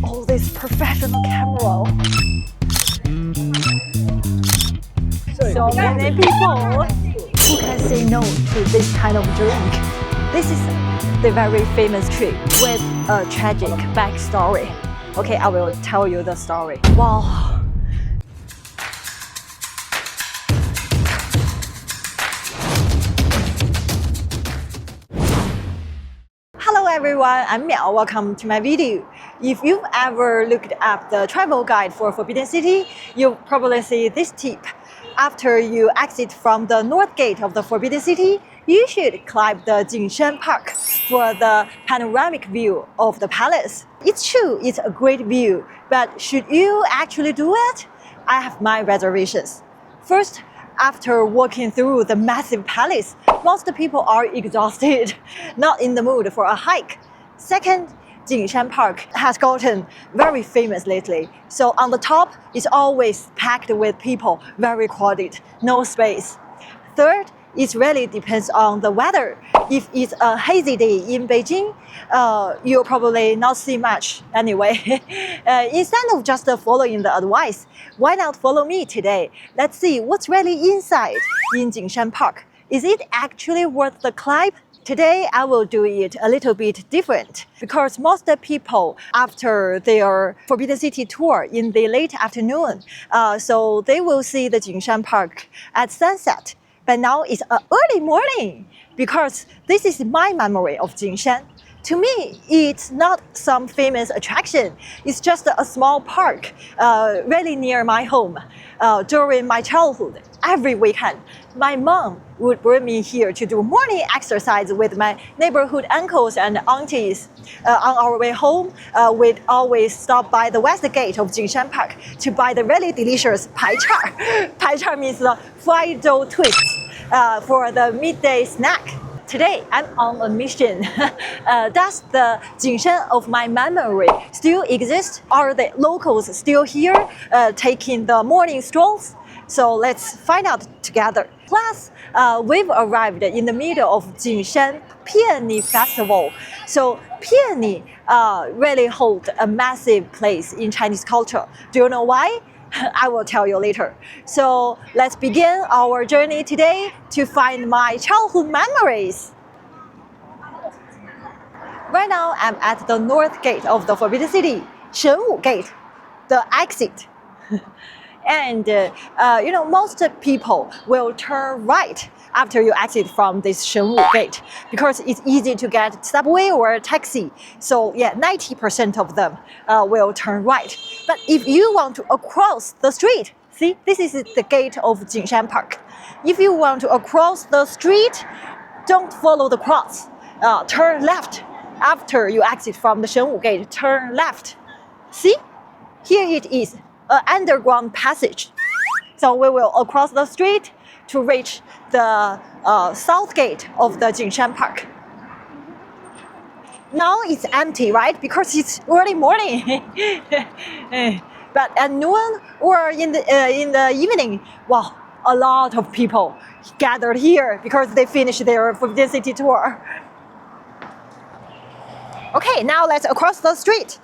all this professional camera. So many people who can say no to this kind of drink. This is the very famous tree with a tragic backstory. Okay, I will tell you the story. Wow. Hello everyone, I'm Miao. Welcome to my video. If you've ever looked up the travel guide for Forbidden City, you'll probably see this tip. After you exit from the north gate of the Forbidden City, you should climb the Jingshan Park for the panoramic view of the palace. It's true, it's a great view, but should you actually do it? I have my reservations. First, after walking through the massive palace, most people are exhausted, not in the mood for a hike. Second, Jingshan Park has gotten very famous lately. So on the top, it's always packed with people, very crowded, no space. Third, it really depends on the weather. If it's a hazy day in Beijing, you'll probably not see much anyway. Instead of just following the advice, why not follow me today? Let's see what's really inside in Jingshan Park. Is it actually worth the climb? Today, I will do it a little bit different because most people, after their Forbidden City tour in the late afternoon, so they will see the Jingshan Park at sunset. But now it's early morning because this is my memory of Jingshan. To me, it's not some famous attraction. It's just a small park really near my home. During my childhood, every weekend, my mom would bring me here to do morning exercise with my neighborhood uncles and aunties. On our way home, we'd always stop by the west gate of Jingshan Park to buy the really delicious pai char. Pai char means the fried dough twist for the midday snack. Today, I'm on a mission. Does the Jingshan of my memory still exist? Are the locals still here taking the morning strolls? So let's find out together. Plus, we've arrived in the middle of Jingshan Peony Festival. So peony really hold a massive place in Chinese culture. Do you know why? I will tell you later. So let's begin our journey today to find my childhood memories. Right now, I'm at the north gate of the Forbidden City, Shenwu Gate, the exit. And most people will turn right after you exit from this Shenwu Gate because it's easy to get subway or taxi. So yeah, 90% of them will turn right. But if you want to cross the street, see, this is the gate of Jingshan Park. If you want to cross the street, don't follow the cross. Turn left. After you exit from the Shenwu Gate, turn left. See, here it is. An underground passage. So we will cross the street to reach the south gate of the Jingshan Park. Now it's empty, right? Because it's early morning. But at noon or in the evening, wow, a lot of people gathered here because they finished their Forbidden City tour. Okay, now let's cross the street.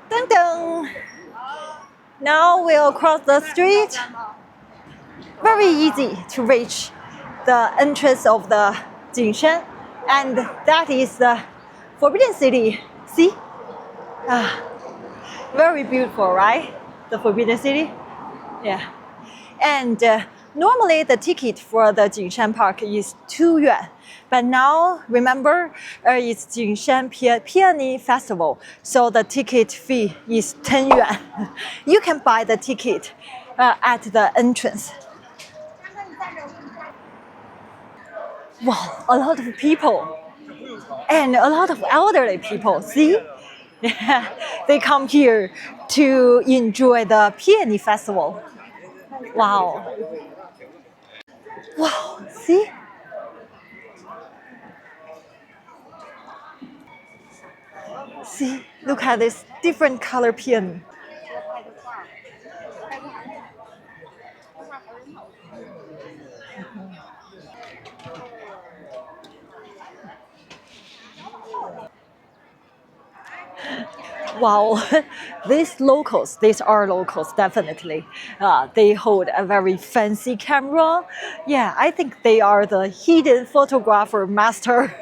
Dun dun. Now we'll cross the street. Very easy to reach the entrance of the Jingshan, and that is the Forbidden City. See? Very beautiful, right? The Forbidden City. Yeah. And normally the ticket for the Jingshan Park is 2 yuan. But now, remember, it's Jingshan Peony Festival, so the ticket fee is 10 yuan. You can buy the ticket at the entrance. Wow, a lot of people. And a lot of elderly people, see? Yeah, they come here to enjoy the Peony Festival. Wow. Wow, see? See, look at this different color peony. Wow, these are locals, definitely. They hold a very fancy camera. Yeah, I think they are the hidden photographer master.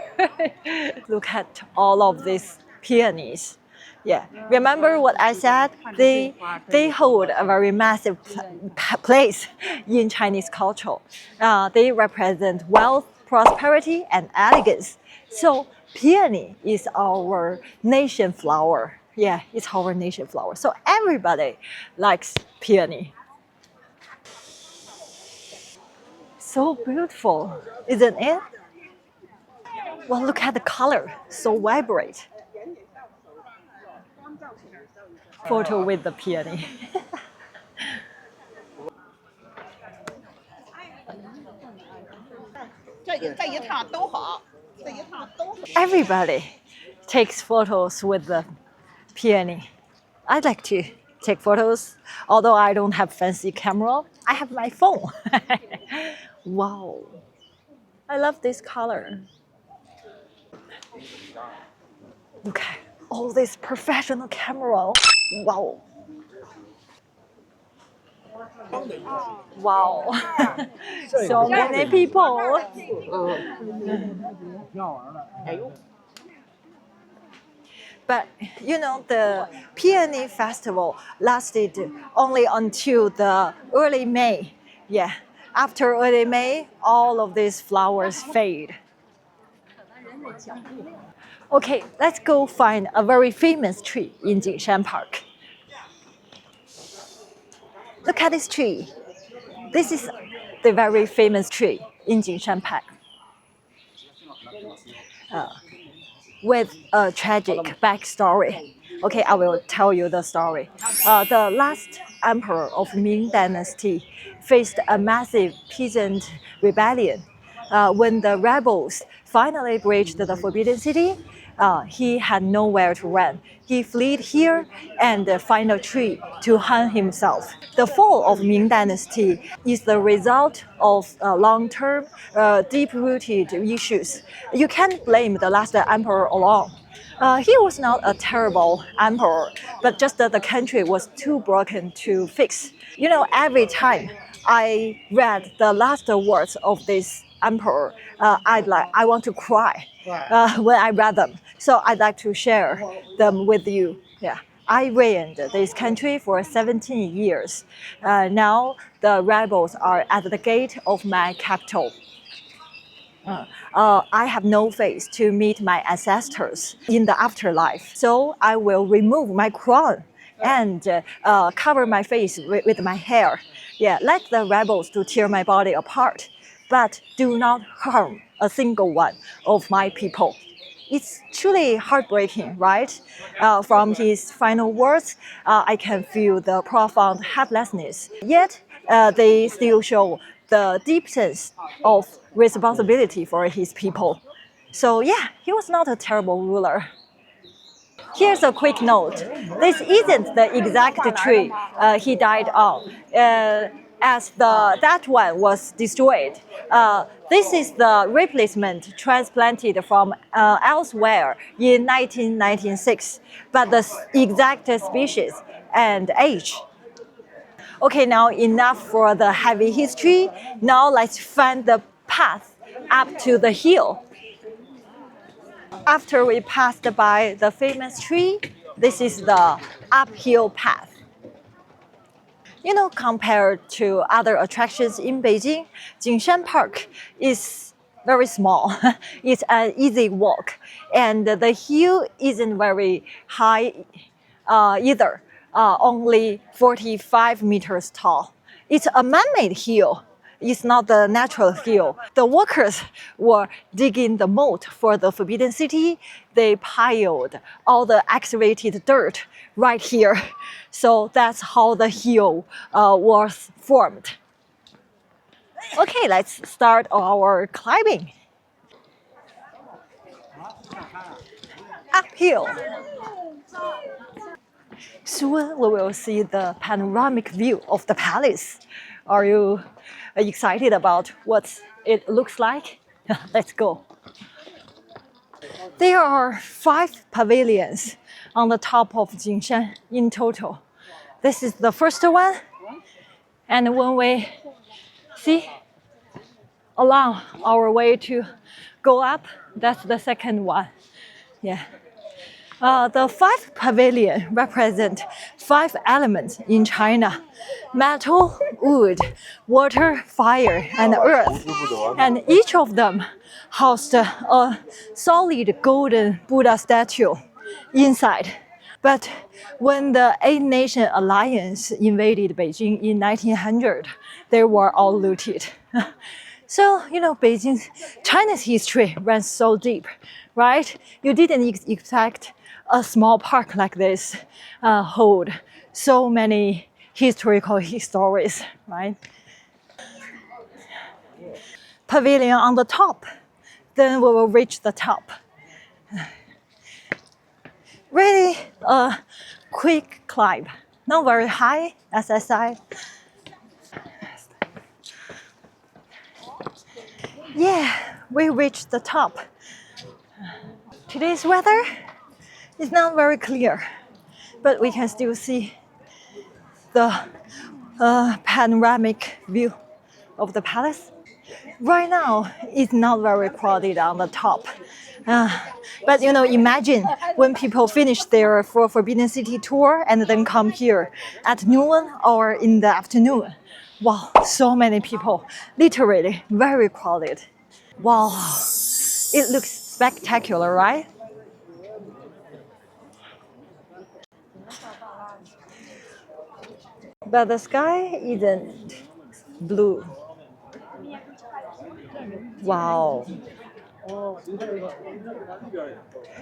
Look at all of these peonies. Yeah, remember what I said? They hold a very massive place in Chinese culture. They represent wealth, prosperity, and elegance. So peony is our nation flower. Yeah, it's our nation flower. So everybody likes peony. So beautiful, isn't it? Well, look at the color, so vibrant. Photo with the peony. Everybody takes photos with the peony. I'd like to take photos, although I don't have fancy camera. I have my phone. Wow, I love this color. Look at all this professional camera. Wow. Wow. So many people. But you know, the Peony Festival lasted only until the early May. Yeah, after early May, all of these flowers fade. Okay, let's go find a very famous tree in Jingshan Park. Look at this tree. This is the very famous tree in Jingshan Park. With a tragic backstory. Okay, I will tell you the story. The last emperor of Ming Dynasty faced a massive peasant rebellion. When the rebels finally breached the Forbidden City, he had nowhere to run. He fled here and found a tree to hang himself. The fall of Ming Dynasty is the result of long-term, deep-rooted issues. You can't blame the last emperor alone. He was not a terrible emperor, but just that the country was too broken to fix. You know, every time I read the last words of this emperor, I want to cry when I read them. So I'd like to share them with you. Yeah. I reigned this country for 17 years. Now the rebels are at the gate of my capital. I have no face to meet my ancestors in the afterlife. So I will remove my crown and cover my face with my hair. Yeah, let the rebels to tear my body apart, but do not harm a single one of my people. It's truly heartbreaking, right? From his final words, I can feel the profound helplessness. Yet, they still show the deep sense of responsibility for his people. So yeah, he was not a terrible ruler. Here's a quick note. This isn't the exact tree he died on, as that one was destroyed. This is the replacement transplanted from elsewhere in 1996, but the exact species and age. Okay, now enough for the heavy history. Now let's find the path up to the hill. After we passed by the famous tree, this is the uphill path. You know, compared to other attractions in Beijing, Jingshan Park is very small. It's an easy walk, and the hill isn't very high either, only 45 meters tall. It's a man-made hill. It's not the natural hill. The workers were digging the moat for the Forbidden City. They piled all the excavated dirt right here. So that's how the hill was formed. Okay, let's start our climbing. Uphill. Soon we will see the panoramic view of the palace. Are you excited about what it looks like? Let's go. There are 5 pavilions on the top of Jingshan in total. This is the first one. And when we see along our way to go up, that's the second one. Yeah. The 5 pavilion represent 5 elements in China: metal, wood, water, fire, and earth. And each of them housed a solid golden Buddha statue inside. But when the Eight Nation Alliance invaded Beijing in 1900, they were all looted. So, Beijing's China's history runs so deep, right? You didn't expect a small park like this hold so many historical stories, right? Pavilion on the top, then we will reach the top. Really a quick climb, not very high, as I said. Yeah, we reached the top. Today's weather is not very clear, but we can still see the panoramic view of the palace. Right now, it's not very crowded on the top. But imagine when people finish their Forbidden City tour and then come here at noon or in the afternoon. Wow, so many people, literally very crowded. Wow, it looks spectacular, right? But the sky isn't blue. Wow.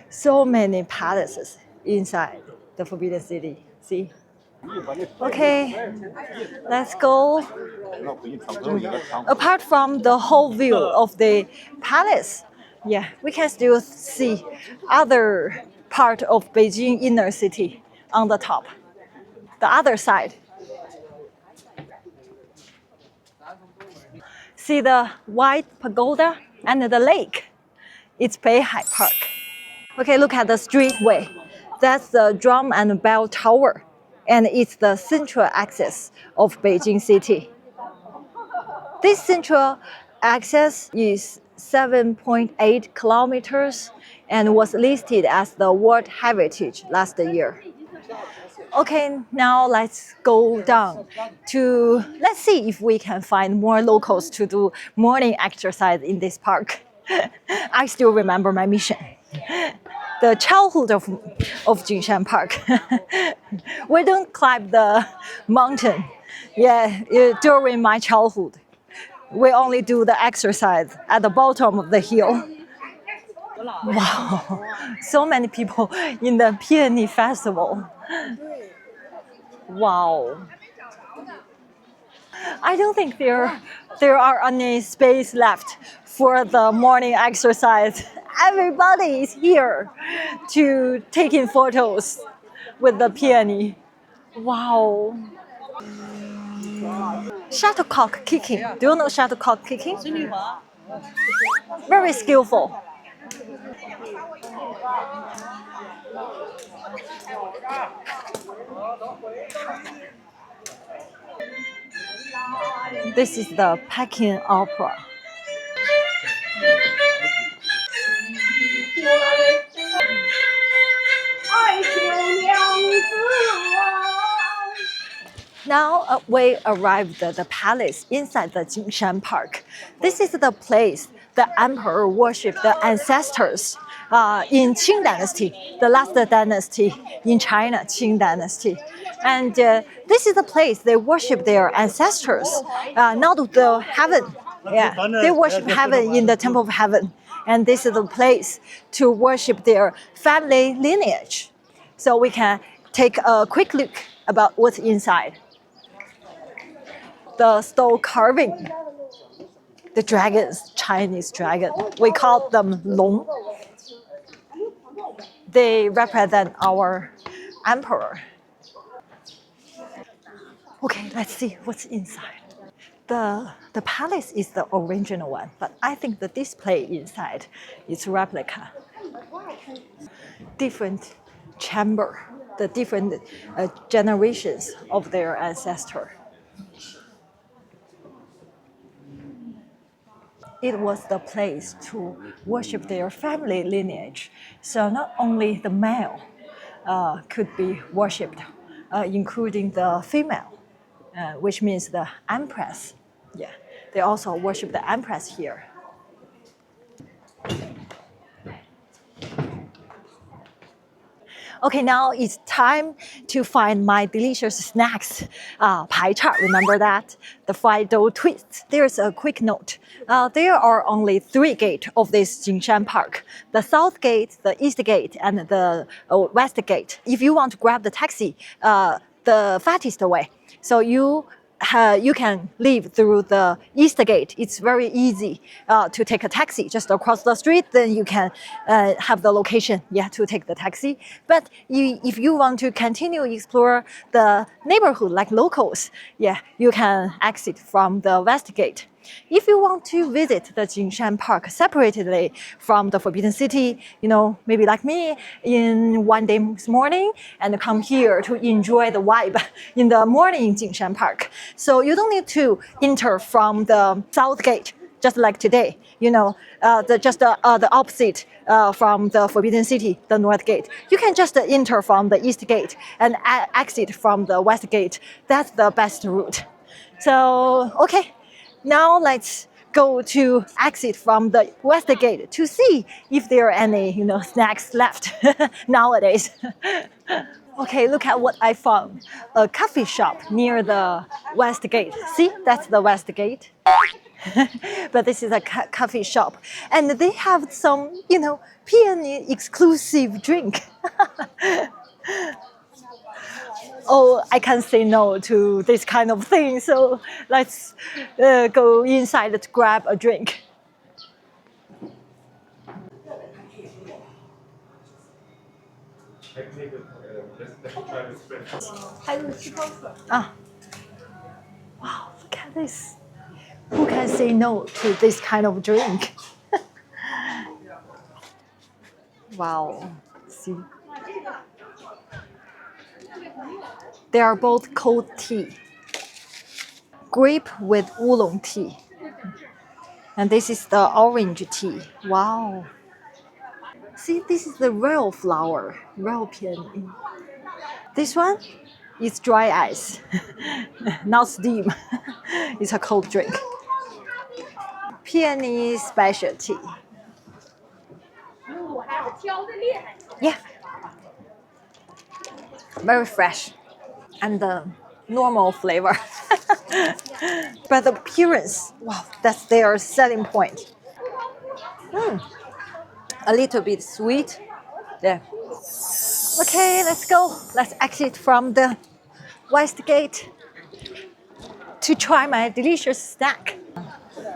So many palaces inside the Forbidden City. See? Okay, let's go. Apart from the whole view of the palace, yeah, we can still see other part of Beijing inner city on the top, the other side. See the white pagoda and the lake. It's Beihai Park. Okay, look at the streetway. That's the Drum and Bell Tower, and it's the central axis of Beijing city. This central axis is 7.8 kilometers and was listed as the World Heritage last year. Okay, now let's go down let's see if we can find more locals to do morning exercise in this park. I still remember my mission. The childhood of Jingshan Park. We don't climb the mountain. Yeah, during my childhood. We only do the exercise at the bottom of the hill. Wow, so many people in the Peony Festival. Wow. I don't think there are any space left for the morning exercise. Everybody is here to taking photos with the peony. Wow. Shuttlecock kicking. Do you know shuttlecock kicking? Very skillful. This is the Peking Opera. Now we arrived at the palace inside the Jingshan Park. This is the place the emperor worshipped the ancestors in Qing Dynasty, the last dynasty in China, Qing Dynasty. And this is the place they worship their ancestors, not the heaven. Yeah, they worship heaven in the Temple of Heaven. And this is the place to worship their family lineage. So we can take a quick look about what's inside. The stone carving, the dragons, Chinese dragon, we call them long. They represent our emperor. Okay, let's see what's inside. The palace is the original one, but I think the display inside is replica. different chamber, the different generations of their ancestor. It was the place to worship their family lineage. So not only the male could be worshipped, including the female, which means the empress. Yeah, they also worship the empress here. Okay, now it's time to find my delicious snacks. Pai cha, remember that? The fried dough twist. There's a quick note. There are only 3 gates of this Jingshan Park. The south gate, the east gate, and the west gate. If you want to grab the taxi, the fastest way. So you can leave through the east gate. It's very easy to take a taxi just across the street. Then you can have the location, to take the taxi. But if you want to continue explore the neighborhood like locals, you can exit from the west gate. If you want to visit the Jingshan Park separately from the Forbidden City, maybe like me, in one day's morning, and come here to enjoy the vibe in the morning in Jingshan Park. So you don't need to enter from the south gate, just like today, the opposite from the Forbidden City, the north gate. You can just enter from the east gate and exit from the west gate. That's the best route. So, okay. Now let's go to exit from the west gate to see if there are any, snacks left nowadays. Okay, look at what I found. A coffee shop near the west gate. See, that's the west gate. But this is a coffee shop. And they have some, Peony exclusive drink. Oh, I can't say no to this kind of thing, so let's go inside to grab a drink. Wow, look at this. Who can say no to this kind of drink? Wow, see. They are both cold tea. Grape with oolong tea. And this is the orange tea. Wow. See, this is the real flower, real peony. This one is dry ice, not steam. It's a cold drink. Peony specialty. Yeah. Very fresh. And the normal flavor. But the appearance, wow, that's their selling point. A little bit sweet. Yeah. Okay, let's go. Let's exit from the west gate to try my delicious snack.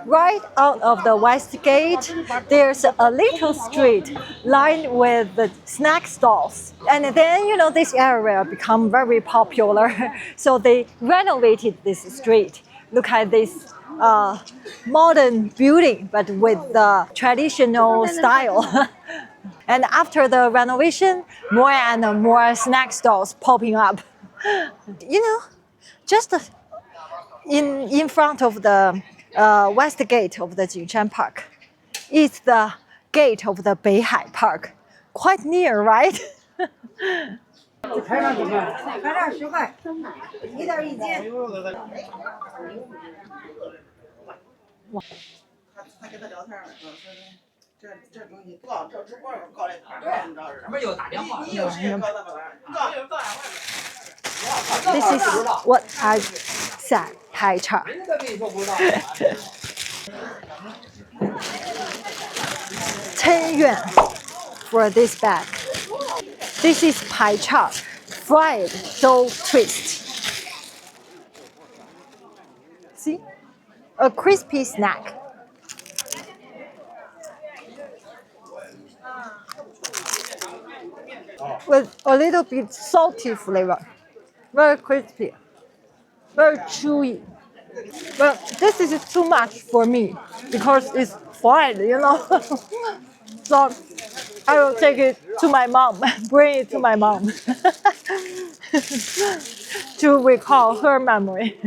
Right out of the west gate, there's a little street lined with the snack stalls. And then, this area become very popular. So they renovated this street. Look at this modern building, but with the traditional style. And after the renovation, more and more snack stalls popping up. Just in front of the west gate of the Jingshan Park is the gate of the Beihai Park. Quite near, right? This is what I said, Pai cha. 10 yuan for this bag. This is Pai cha, fried dough twist. See? A crispy snack. With a little bit salty flavor. Very crispy. Very chewy. But this is too much for me because it's fried, So I will take it to my mom, bring it to my mom to recall her memory.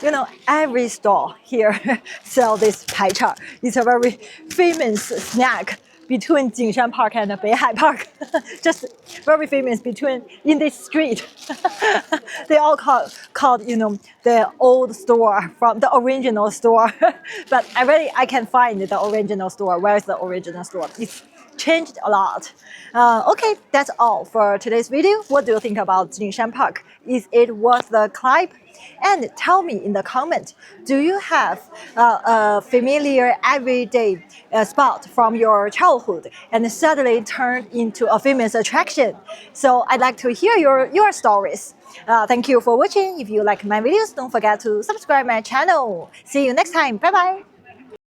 You know, every store here sell this pie chart. It's a very famous snack between Jingshan Park and Beihai Park. Just very famous between in this street. They all called the old store from the original store. But I can find the original store. Where's the original store? It's changed a lot. Okay, that's all for today's video. What do you think about Jingshan Park? Is it worth the climb? And tell me in the comment, do you have a familiar everyday spot from your childhood and suddenly turned into a famous attraction? So I'd like to hear your stories. Thank you for watching. If you like my videos, don't forget to subscribe my channel. See you next time. Bye bye.